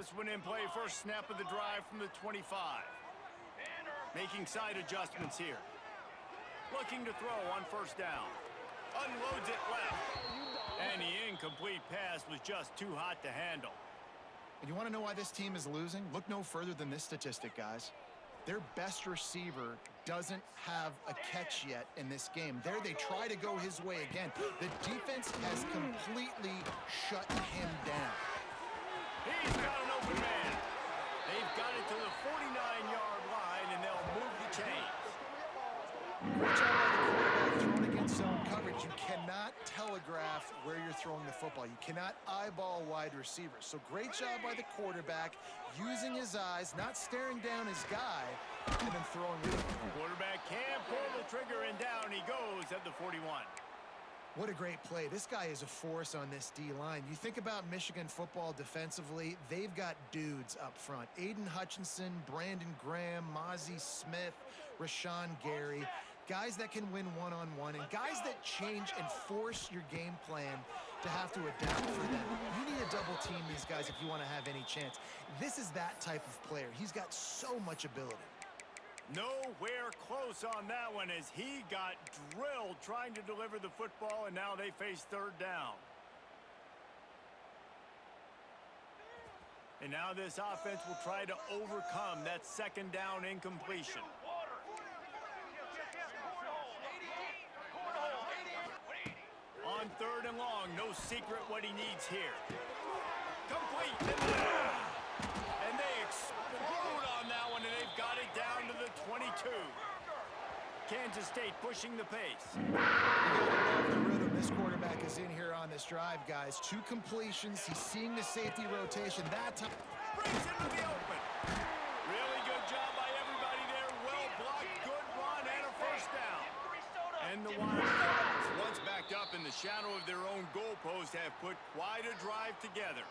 This one in play, first snap of the drive from the 25. Making side adjustments here. Looking to throw on first down. Unloads it left. And the incomplete pass was just too hot to handle. And you want to know why this team is losing? Look no further than this statistic, guys. Their best receiver doesn't have a catch yet in this game. There they try to go his way again. The defense has completely shut him down. He's got an open man. They've got it to the 49-yard line, and they'll move the chains. Great job by the quarterback throwing against zone coverage. You cannot telegraph where you're throwing the football. You cannot eyeball wide receivers. So great job by the quarterback using his eyes, not staring down his guy, and then throwing it. Quarterback can pull the trigger, and down he goes at the 41. What a great play. This guy is a force on this D-line. You think about Michigan football defensively, they've got dudes up front. Aiden Hutchinson, Brandon Graham, Mozzie Smith, Rashawn Gary. Guys that can win one-on-one and guys that change and force your game plan to have to adapt for them. You need to double team these guys if you want to have any chance. This is that type of player. He's got so much ability. Nowhere close on that one as he got drilled trying to deliver the football, and now they face third down. And now this offense will try to overcome that second down incompletion. On third and long, no secret what he needs here. Complete. And they explode on that one, and they've got it down to the 22. Kansas State pushing the pace. You gotta love the rhythm this quarterback is in here on this drive, guys. 2 completions. He's seeing the safety rotation. That time Brings into the open. Really good job by everybody there. Well blocked, good run, and a first down. And the Wildcats, once backed up in the shadow of their own goalpost, have put quite a drive together.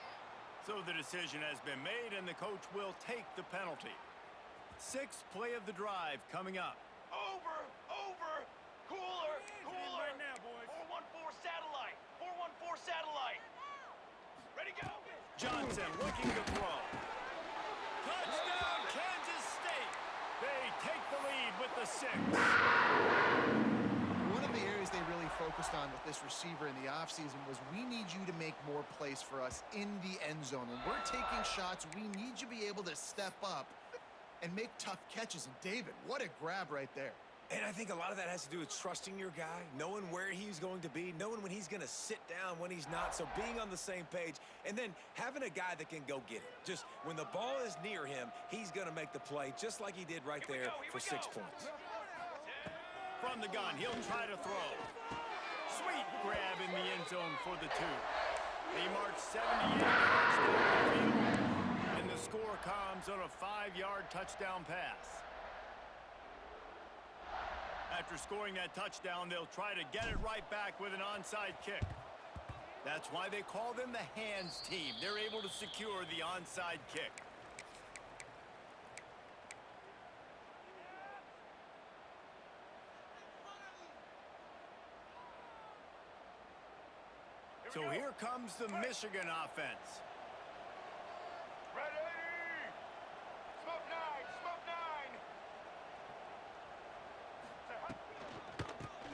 So the decision has been made, and the coach will take the penalty. 6th play of the drive coming up. Over, cooler. Right now, boys. 414 satellite. 414 satellite. Ready, go. Johnson looking to throw. Touchdown, Kansas State. They take the lead with the 6. one of the areas they really focused on with this receiver in the offseason was we need you to make more plays for us in the end zone. When we're taking shots, we need you to be able to step up and make tough catches. And David, what a grab right there. And I think a lot of that has to do with trusting your guy, knowing where he's going to be, knowing when he's going to sit down, when he's not, so being on the same page, and then having a guy that can go get it. Just when the ball is near him, he's going to make the play, just like he did right there for 6 points. From the gun, he'll try to throw. Sweet grab in the end zone for the 2. They march 78 yards down the field, and the score comes on a 5-yard touchdown pass. After scoring that touchdown, they'll try to get it right back with an onside kick. That's why they call them the hands team. They're able to secure the onside kick. So here comes the Michigan offense. Ready! Smoke 9! Smoke 9!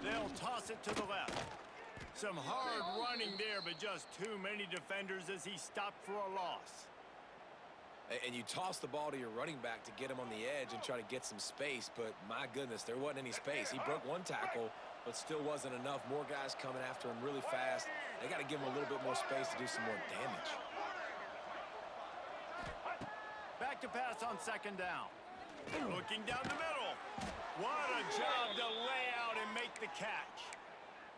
They'll toss it to the left. Some hard running there, but just too many defenders as he stopped for a loss. And you toss the ball to your running back to get him on the edge and try to get some space, but my goodness, there wasn't any space. He broke one tackle, but still wasn't enough. More guys coming after him really fast. They got to give him a little bit more space to do some more damage. Back to pass on second down. Looking down the middle. What a job to lay out and make the catch.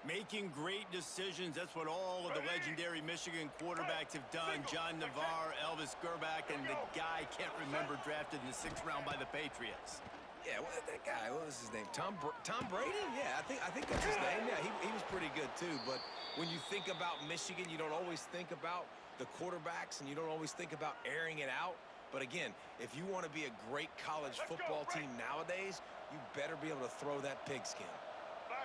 Making great decisions, that's what all of the legendary Michigan quarterbacks have done. John Navarre, Elvis Gerbach, and the guy, can't remember, drafted in the 6th round by the Patriots. Yeah, that guy, what was his name? Tom Brady? Yeah, I think that's his name. Yeah, he was pretty good too. But when you think about Michigan, you don't always think about the quarterbacks, and you don't always think about airing it out. But again, if you want to be a great college football team nowadays, you better be able to throw that pigskin.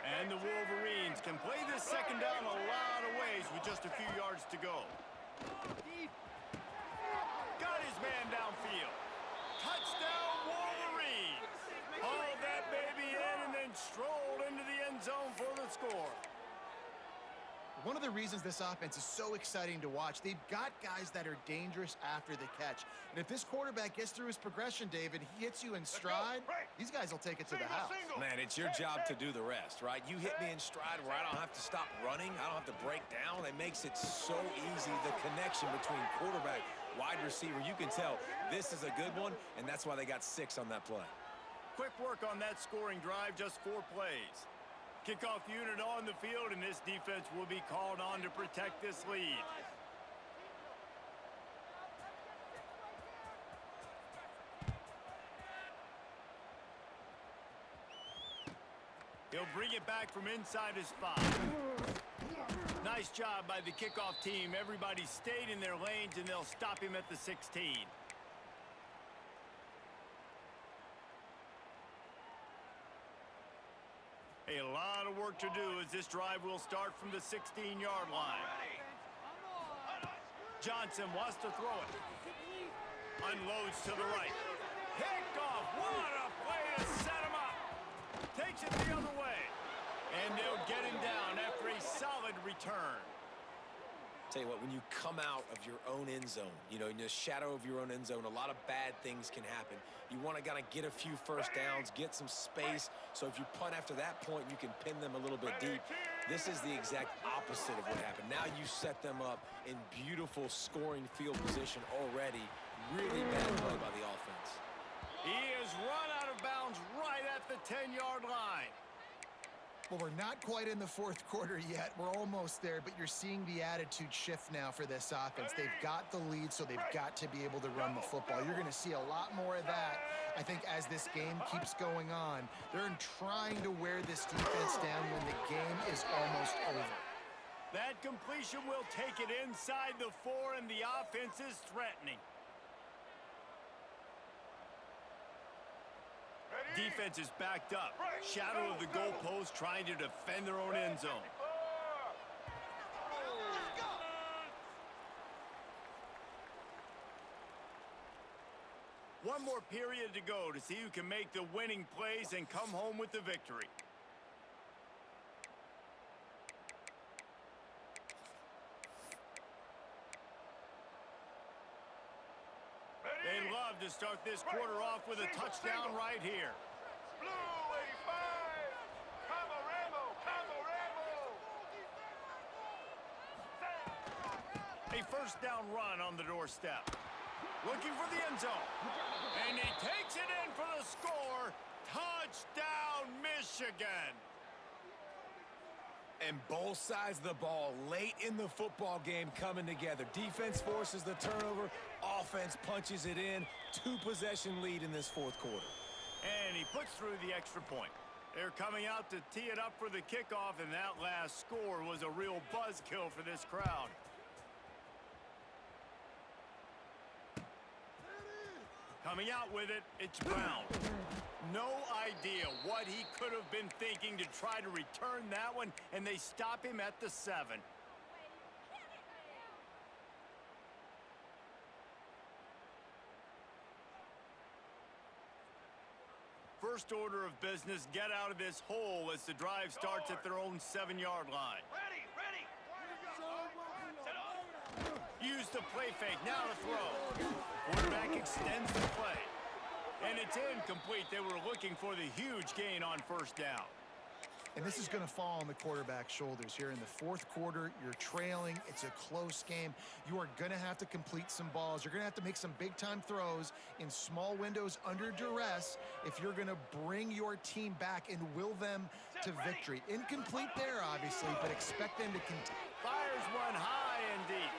And the Wolverines can play this second down a lot of ways with just a few yards to go. Got his field. Touchdown, Wolverines! Hauled that baby in and then strolled into the end zone for the score. One of the reasons this offense is so exciting to watch, they've got guys that are dangerous after the catch. And if this quarterback gets through his progression, David, he hits you in stride, these guys will take it to the house. Man, it's your job to do the rest, right? You hit me in stride where I don't have to stop running. I don't have to break down. It makes it so easy, the connection between quarterback, wide receiver. You can tell this is a good one, and that's why they got 6 on that play. Quick work on that scoring drive, just 4 plays. Kickoff unit on the field, and this defense will be called on to protect this lead. He'll bring it back from inside his 5. Nice job by the kickoff team. Everybody stayed in their lanes, and they'll stop him at the 16. A lot of work to do as this drive will start from the 16-yard line. Johnson wants to throw it. Unloads to the right. Picked off. What a play to set him up. Takes it the other way. And they'll get him down after a solid return. Tell you what, when you come out of your own end zone, you know, in the shadow of your own end zone, a lot of bad things can happen. You want to kind of get a few first downs, get some space, so if you punt after that point, you can pin them a little bit deep. This is the exact opposite of what happened. Now you set them up in beautiful scoring field position already. Really bad play by the offense. He is run out of bounds right at the 10-yard line. Well, we're not quite in the 4th quarter yet. We're almost there, but you're seeing the attitude shift now for this offense. They've got the lead, so they've got to be able to run the football. You're going to see a lot more of that, I think, as this game keeps going on. They're trying to wear this defense down when the game is almost over. That completion will take it inside the 4, and the offense is threatening. Defense is backed up. Shadow of the goalpost, trying to defend their own end zone. One more period to go to see who can make the winning plays and come home with the victory. They'd love to start this quarter off with a touchdown right here. Blue 85. Combo Rambo. Combo Rambo. A first down run on the doorstep. Looking for the end zone. And he takes it in for the score. Touchdown, Michigan. And both sides of the ball late in the football game coming together. Defense forces the turnover. Offense punches it in. 2-possession lead in this 4th quarter. And he puts through the extra point. They're coming out to tee it up for the kickoff, and that last score was a real buzzkill for this crowd. Coming out with it, it's Brown. No idea what he could have been thinking to try to return that one, and they stop him at the 7. First order of business, get out of this hole as the drive starts at their own 7-yard line. Ready. Set up. Use the play fake, now to throw. Quarterback extends the play. And it's incomplete. They were looking for the huge gain on first down. And this is going to fall on the quarterback's shoulders here in the 4th quarter. You're trailing. It's a close game. You are going to have to complete some balls. You're going to have to make some big-time throws in small windows under duress if you're going to bring your team back and will them to victory. Incomplete there, obviously, but expect them to continue. Fires one high and deep.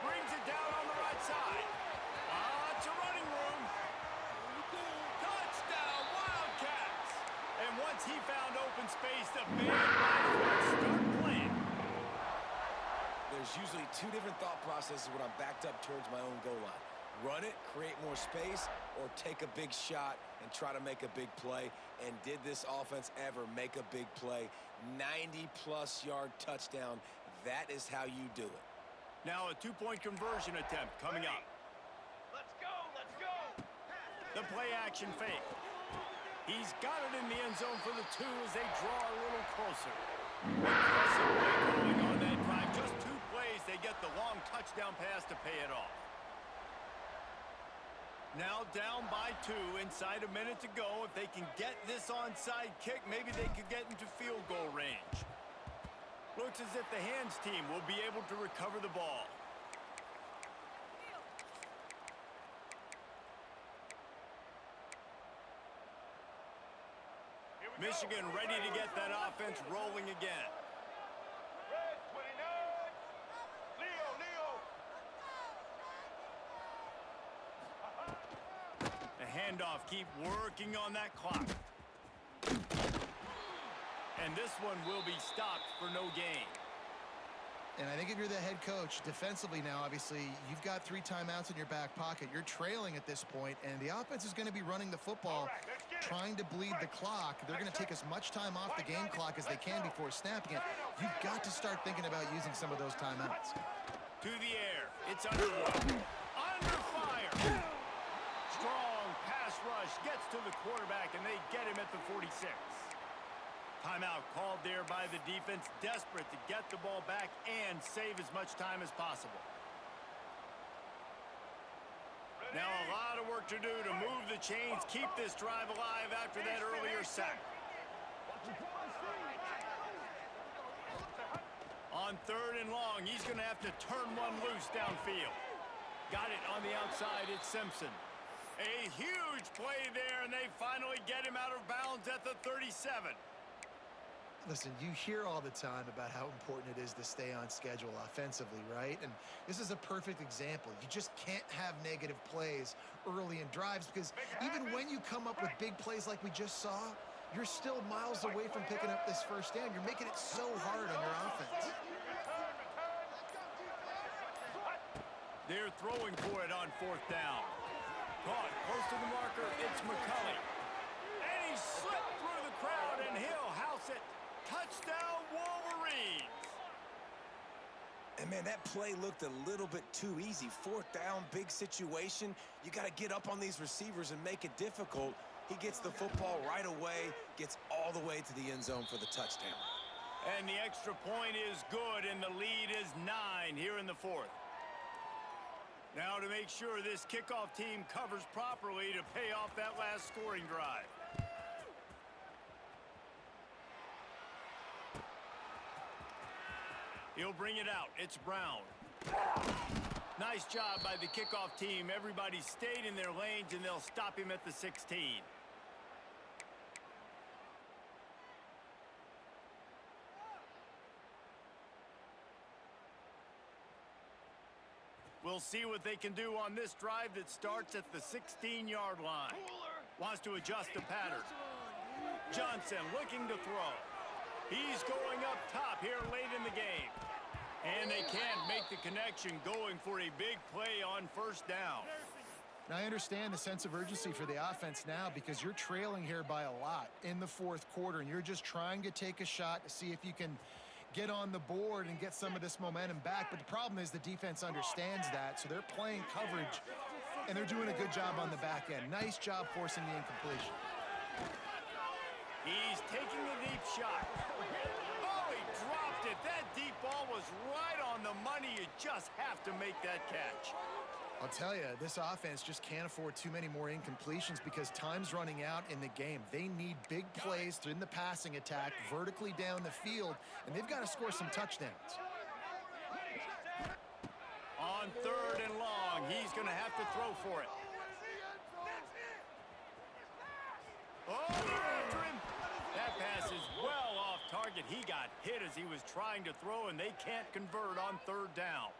Brings it down on the right side. Lots of running room. Touchdown, Wildcats! And once he found open space, the band might as well start playing. There's usually 2 different thought processes when I'm backed up towards my own goal line. Run it, create more space, or take a big shot and try to make a big play. And did this offense ever make a big play? 90-plus yard touchdown. That is how you do it. Now a 2-point conversion attempt coming up. Let's go, let's go. The play action fake. He's got it in the end zone for the 2 as they draw a little closer. Impressive play calling on that drive. Just 2 plays, they get the long touchdown pass to pay it off. Now down by 2, inside a minute to go. If they can get this onside kick, maybe they could get into field goal range. Looks as if the hands team will be able to recover the ball. Michigan ready to get that offense rolling again. Red 29. Leo. The handoff, keep working on that clock. And this one will be stopped for no gain. And I think if you're the head coach, defensively now, obviously, you've got 3 timeouts in your back pocket. You're trailing at this point, and the offense is going to be running the football, trying to bleed the clock. They're going to take as much time off the game clock as they can before snapping it. You've got to start thinking about using some of those timeouts. To the air. It's underway. Under fire. Strong pass rush gets to the quarterback, and they get him at the 46. Timeout called there by the defense, desperate to get the ball back and save as much time as possible. Now a lot of work to do to move the chains, keep this drive alive after that earlier sack. On 3rd and long, he's going to have to turn one loose downfield. Got it on the outside, it's Simpson. A huge play there, and they finally get him out of bounds at the 37. Listen, you hear all the time about how important it is to stay on schedule offensively, right? And this is a perfect example. You just can't have negative plays early in drives because even when you come up with big plays like we just saw, you're still miles away from picking up this first down. You're making it so hard on your offense. They're throwing for it on 4th down. Caught close to the marker, it's McCulley. And he slipped through the crowd, and he'll house it. Touchdown, Wolverines! And, man, that play looked a little bit too easy. 4th down, big situation. You got to get up on these receivers and make it difficult. He gets the football right away, gets all the way to the end zone for the touchdown. And the extra point is good, and the lead is 9 here in the 4th. Now to make sure this kickoff team covers properly to pay off that last scoring drive. He'll bring it out. It's Brown. Nice job by the kickoff team. Everybody stayed in their lanes, and they'll stop him at the 16. We'll see what they can do on this drive that starts at the 16-yard line. Wants to adjust the pattern. Johnson looking to throw. He's going up top here late in the game. And they can't make the connection, going for a big play on 1st down. Now, I understand the sense of urgency for the offense now because you're trailing here by a lot in the 4th quarter, and you're just trying to take a shot to see if you can get on the board and get some of this momentum back. But the problem is the defense understands that, so they're playing coverage, and they're doing a good job on the back end. Nice job forcing the incompletion. He's taking a deep shot. Oh, he dropped it. That deep ball was right on the money. You just have to make that catch. I'll tell you, this offense just can't afford too many more incompletions because time's running out in the game. They need big plays in the passing attack, vertically down the field, and they've got to score some touchdowns. On 3rd and long, he's going to have to throw for it. Oh, they're after him. That pass is well off target. He got hit as he was trying to throw, and they can't convert on 3rd down.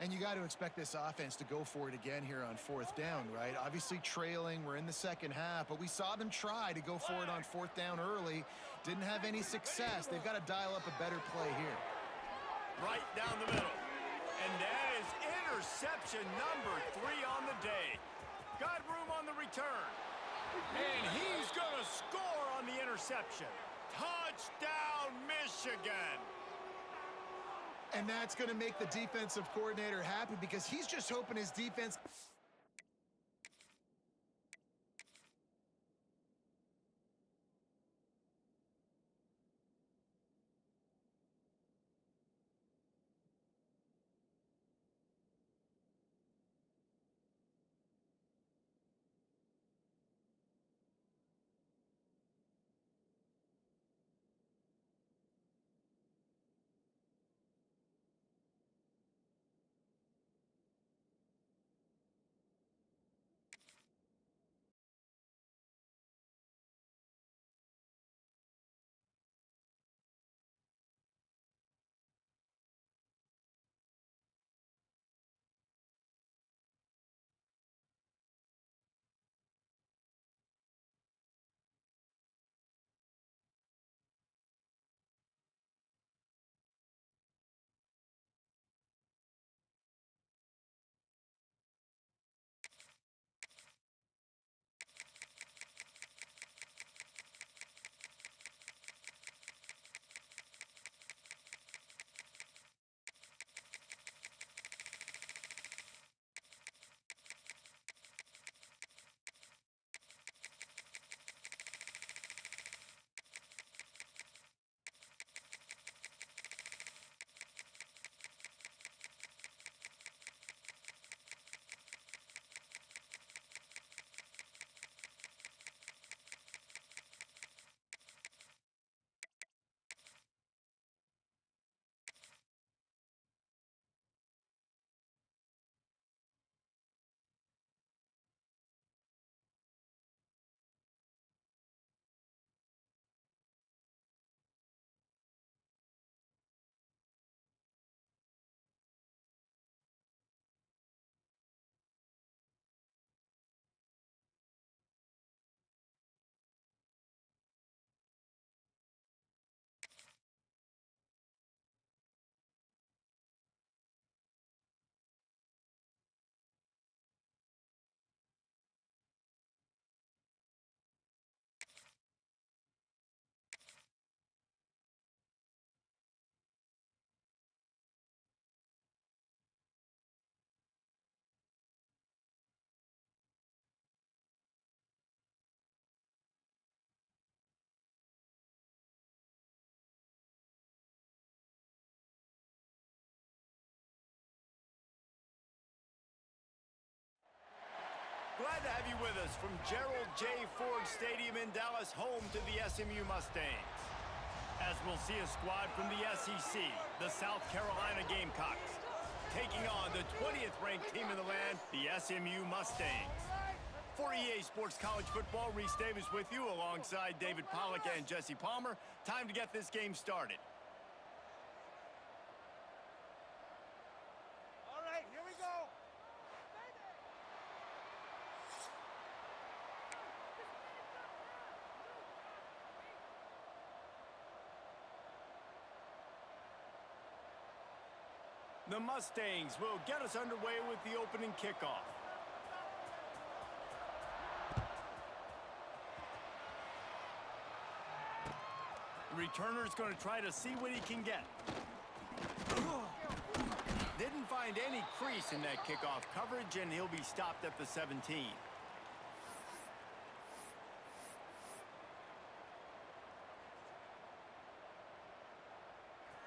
And you got to expect this offense to go for it again here on 4th down, right? Obviously trailing, we're in the 2nd half, but we saw them try to go for it on 4th down early. Didn't have any success. They've got to dial up a better play here. Right down the middle. And that is interception number 3 on the day. Got room on the return. And he's going to score on the interception. Touchdown, Michigan. And that's going to make the defensive coordinator happy because he's just hoping his defense Glad to have you with us from Gerald J. Ford Stadium in Dallas, home to the SMU Mustangs. As we'll see a squad from the SEC, the South Carolina Gamecocks, taking on the 20th ranked team in the land, the SMU Mustangs. For EA Sports College Football, Reese Davis with you alongside David Pollack and Jesse Palmer. Time to get this game started. All right, here we go. The Mustangs will get us underway with the opening kickoff. The returner's going to try to see what he can get. Didn't find any crease in that kickoff coverage, and he'll be stopped at the 17.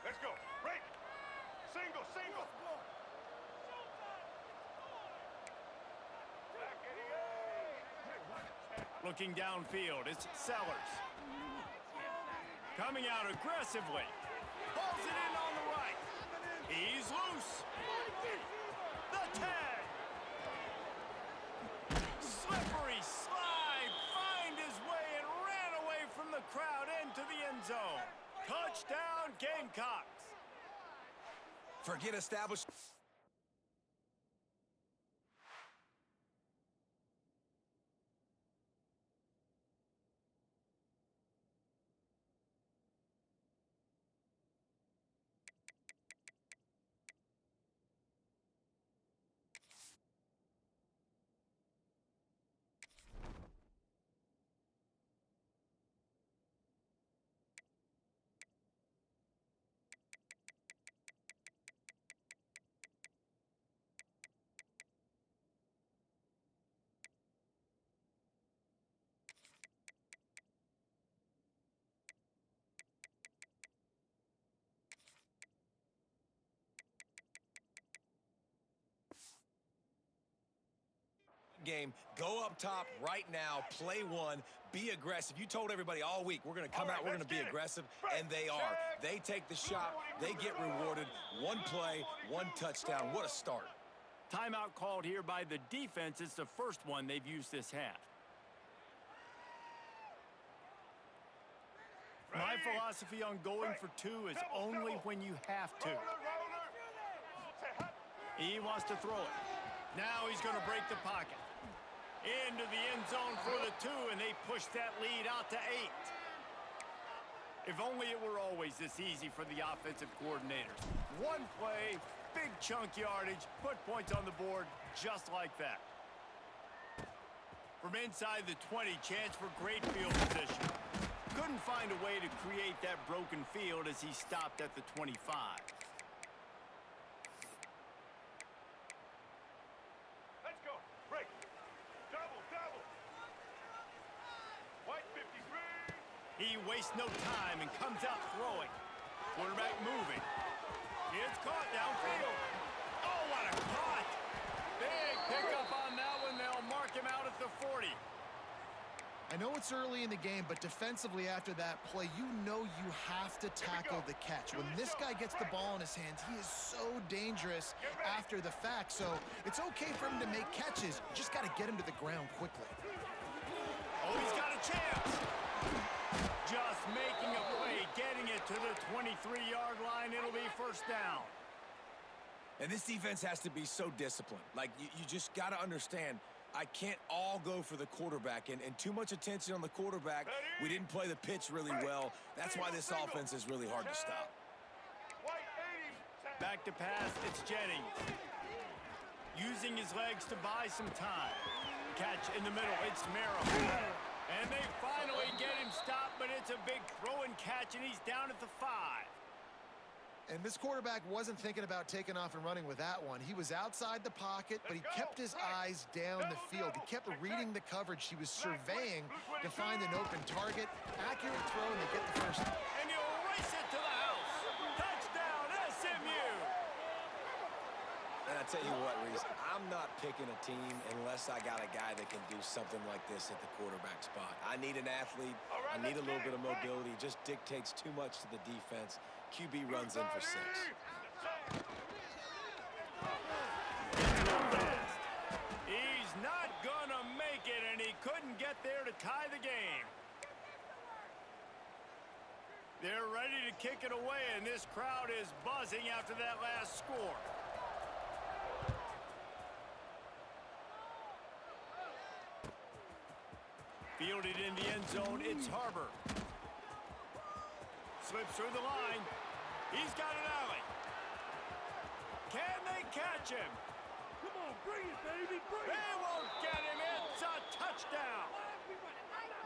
Let's go. Break. Single, single. Back 88. Looking downfield, it's Sellers. Coming out aggressively. Pulls it in on the right. He's loose. The tag. Slippery slide. Find his way and ran away from the crowd into the end zone. Touchdown, Gamecocks. Forget established. Game, go up top right now, play one, be aggressive. You told everybody all week, we're going to come out, we're going to be aggressive, and they are. They take the shot, they get rewarded. One play, one touchdown. What a start. Timeout called here by the defense. It's the first one they've used this half. My philosophy on going for two is only when you have to. He wants to throw it. Now he's going to break the pocket. Into the end zone for the two, and they push that lead out to 8. If only it were always this easy for the offensive coordinators. One play, big chunk yardage, put points on the board just like that. From inside the 20, chance for great field position. Couldn't find a way to create that broken field as he stopped at the 25. Let's go. Break. Double, double. White 53. He wastes no time and comes out throwing. Quarterback moving. It's caught downfield. Oh, what a caught. Big pickup on that one. They'll mark him out at the 40. I know it's early in the game, but defensively after that play, you know you have to tackle the catch. When this guy gets the ball in his hands, he is so dangerous after the fact. So it's okay for him to make catches. You just got to get him to the ground quickly. Oh, he's got a chance. Just making a play, getting it to the 23-yard line. It'll be first down. And this defense has to be so disciplined. Like, you just got to understand, I can't all go for the quarterback, and too much attention on the quarterback. We didn't play the pitch really well. That's why this offense is really hard to stop. White 80. Back to pass, it's Jennings. Using his legs to buy some time. Catch in the middle, it's Merrill. And they finally get him stopped, but it's a big throw and catch, and he's down at the 5. And this quarterback wasn't thinking about taking off and running with that one. He was outside the pocket, but he kept his eyes down the field. He kept reading the coverage. He was surveying to find an open target. Accurate throw, and they get the first. And he'll race it to the house. Touchdown, SMU. I tell you what, Reese, I'm not picking a team unless I got a guy that can do something like this at the quarterback spot. I need an athlete. I need a little bit of mobility. It just dictates too much to the defense. QB runs in for 6. He's not gonna make it, and he couldn't get there to tie the game. They're ready to kick it away, and this crowd is buzzing after that last score. Fielded in the end zone, it's Harbor. Slips through the line. He's got an alley. Can they catch him? Come on, bring it, baby, bring it. They won't get him. It's a touchdown.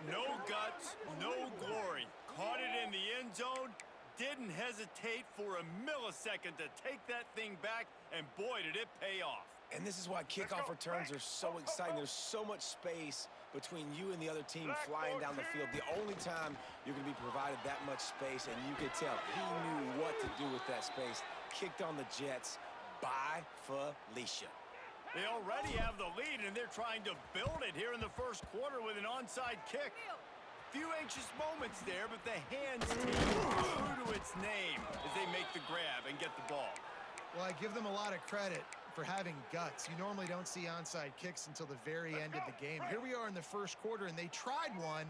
No guts, no glory. Caught it in the end zone. Didn't hesitate for a millisecond to take that thing back, and boy, did it pay off. And this is why kickoff returns are so exciting. There's so much space between you and the other team flying down the field. The only time you're going to be provided that much space, and you could tell he knew what to do with that space. Kicked on the Jets by Felicia. They already have the lead, and they're trying to build it here in the first quarter with an onside kick. Few anxious moments there, but the hands team true to its name as they make the grab and get the ball. Well, I give them a lot of credit for having guts. You normally don't see onside kicks until the very end of the game. Here we are in the first quarter, and they tried one,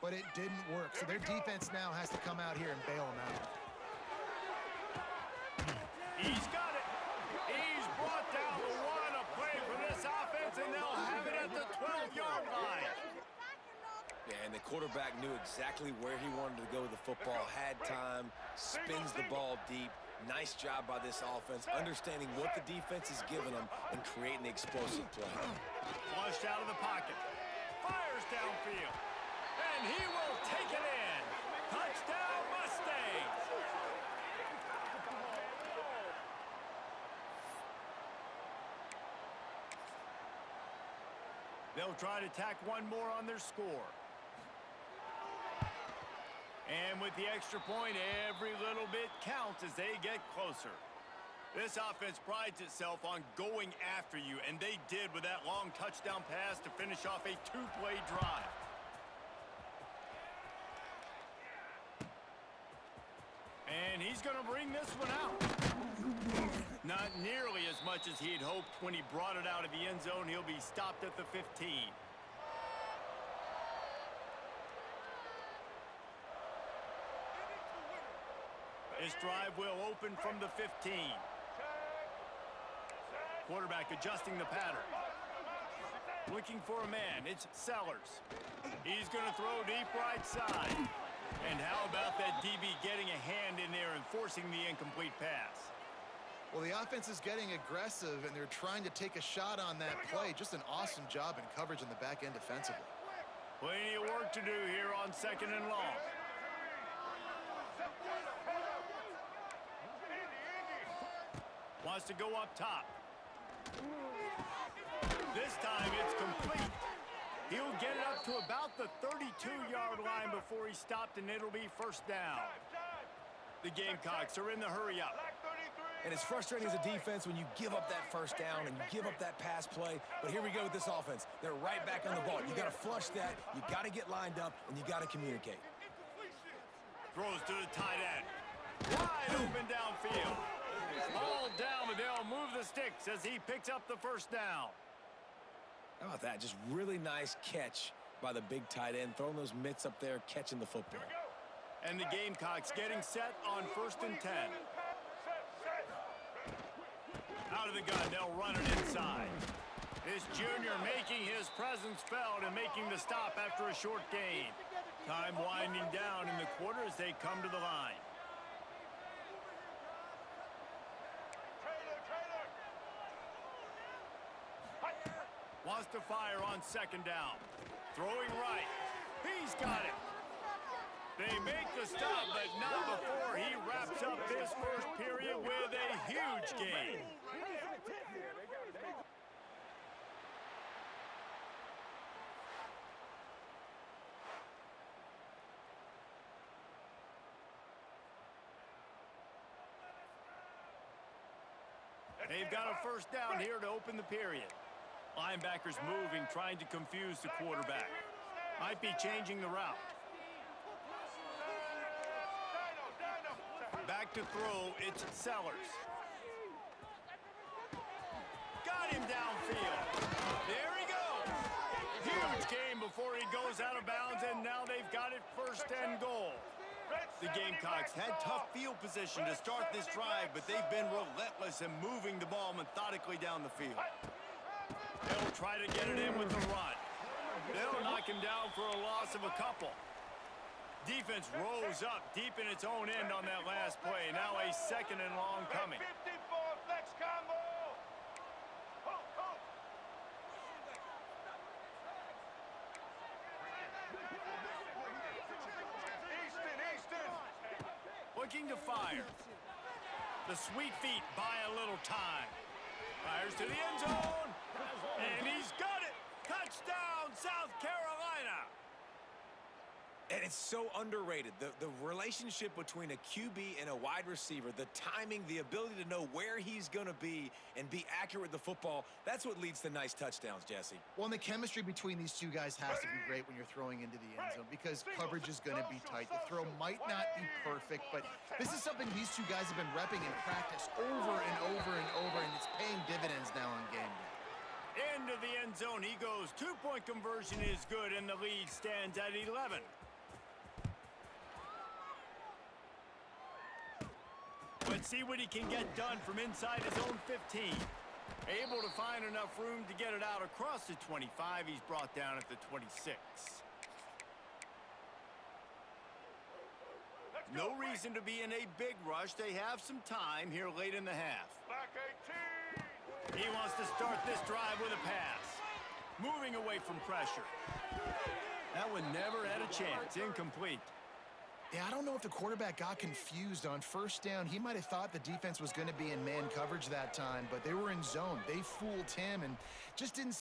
but it didn't work. So their defense now has to come out here and bail them out. He's got it. He's brought down the one. A play for this offense, and they'll have it at the 12-yard line. Yeah, and the quarterback knew exactly where he wanted to go with the football, had time, spins the ball deep. Nice job by this offense, understanding what the defense is giving them and creating the explosive play. Flushed out of the pocket. Fires downfield. And he will take it in. Touchdown, Mustangs. They'll try to tack one more on their score. And with the extra point, every little bit counts as they get closer. This offense prides itself on going after you, and they did with that long touchdown pass to finish off a two-play drive. And he's going to bring this one out. Not nearly as much as he'd hoped when he brought it out of the end zone. He'll be stopped at the 15. This drive will open from the 15. Quarterback adjusting the pattern. Looking for a man. It's Sellers. He's going to throw deep right side. And how about that DB getting a hand in there and forcing the incomplete pass? Well, the offense is getting aggressive, and they're trying to take a shot on that play. Just an awesome job in coverage on the back end defensively. Plenty of work to do here on 2nd and long. Wants to go up top. This time it's complete. He'll get it up to about the 32-yard line before he stopped, and it'll be first down. The Gamecocks are in the hurry-up. And it's frustrating as a defense when you give up that first down and you give up that pass play. But here we go with this offense. They're right back on the ball. You got to flush that. You got to get lined up, and you got to communicate. Throws to the tight end. Wide open downfield. Ball down, but they'll move the sticks as he picks up the first down. How about that? Just really nice catch by the big tight end, throwing those mitts up there, catching the football. And the Gamecocks getting set on 1st and 10. Out of the gun, they'll run it inside. This junior making his presence felt and making the stop after a short gain. Time winding down in the quarter as they come to the line. Wants to fire on 2nd down. Throwing right. He's got it. They make the stop, but not before he wraps up this first period with a huge gain. They've got a first down here to open the period. Linebackers moving, trying to confuse the quarterback. Might be changing the route. Back to throw, it's Sellers. Got him downfield. There he goes. Huge game before he goes out of bounds, and now they've got it first and goal. The Gamecocks had tough field position to start this drive, but they've been relentless in moving the ball methodically down the field. They'll try to get it in with the run. They'll knock him down for a loss of a couple. Defense rose up deep in its own end on that last play. Now a second and long coming. Looking to fire. The sweet feet buy a little time. Fires to the end zone. And he's got it. Touchdown, South Carolina. And it's so underrated. The relationship between a QB and a wide receiver, the timing, the ability to know where he's going to be and be accurate with the football, that's what leads to nice touchdowns, Jesse. Well, and the chemistry between these two guys has to be great when you're throwing into the end zone because coverage is going to be tight. The throw might not be perfect, but this is something these two guys have been repping in practice over and over and over, and it's paying dividends now on game day. Into the end zone he goes. Two-point conversion is good, and the lead stands at 11. Let's see what he can get done from inside his own 15. Able to find enough room to get it out across the 25. He's brought down at the 26. No reason to be in a big rush. They have some time here late in the half. He wants to start this drive with a pass. Moving away from pressure. That one never had a chance. Incomplete. Yeah, I don't know if the quarterback got confused on first down. He might have thought the defense was going to be in man coverage that time, but they were in zone. They fooled him and just didn't